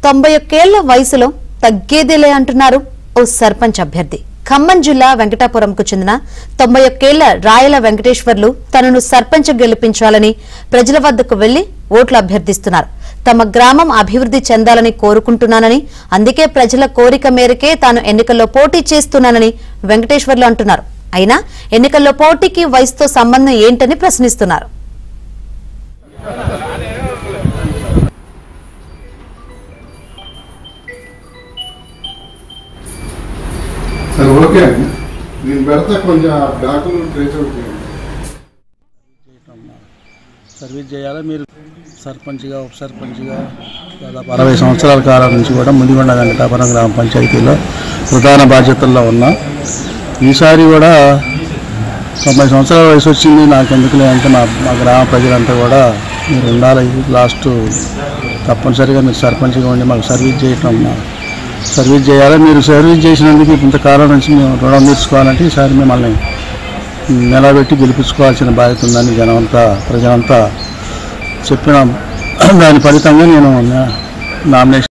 91 ఏళ్ల వయసులో తగ్గేదేలే అంటున్నారు ఓ సర్పంచ్ అభ్యర్థి. ఖమ్మం జిల్లా వెంకటాపురంకు చెందిన 91 ఏళ్ల రాయల వెంకటేశ్వర్లు తనను సర్పంచ్ గెలిపించాలని ప్రజల వద్దకు వెళ్లి ఓట్లు అభ్యర్థిస్తున్నారు. తమ గ్రామం అభివృద్ధి చెందాలని కోరుకుంటున్నానని, అందుకే ప్రజల కోరిక మేరకే తాను ఎన్నికల్లో పోటీ చేస్తున్నానని వెంకటేశ్వర్లు అంటున్నారు. అయినా ఎన్నికల్లో పోటీకి వయసుతో సంబంధం ఏంటని ప్రశ్నిస్తున్నారు. సర్వీస్ చేయాలి. మీరు సర్పంచ్గా ఉప సర్పంచ్గా దాదాపు 60 సంవత్సరాల కాలం నుంచి కూడా ముందుగొండ వెంకటాపురం గ్రామ పంచాయతీలో ప్రధాన బాధ్యతల్లో ఉన్నా. ఈసారి కూడా 90 సంవత్సరాల వయసు వచ్చింది, నాకెందుకులే అంటే మా గ్రామ ప్రజలంతా కూడా మీరు ఉండాలి, లాస్ట్ తప్పనిసరిగా మీరు సర్పంచ్గా ఉండి మాకు సర్వీస్ చేయాలి. మీరు సర్వీస్ చేసినందుకు ఇంతకాలం నుంచి మేము రుణం తీర్చుకోవాలంటే ఈసారి మిమ్మల్ని నిలబెట్టి గెలిపించుకోవాల్సిన బాధ్యత ఉందని ప్రజలంతా చెప్పిన దాని ఫలితంగా నేను నామినేషన్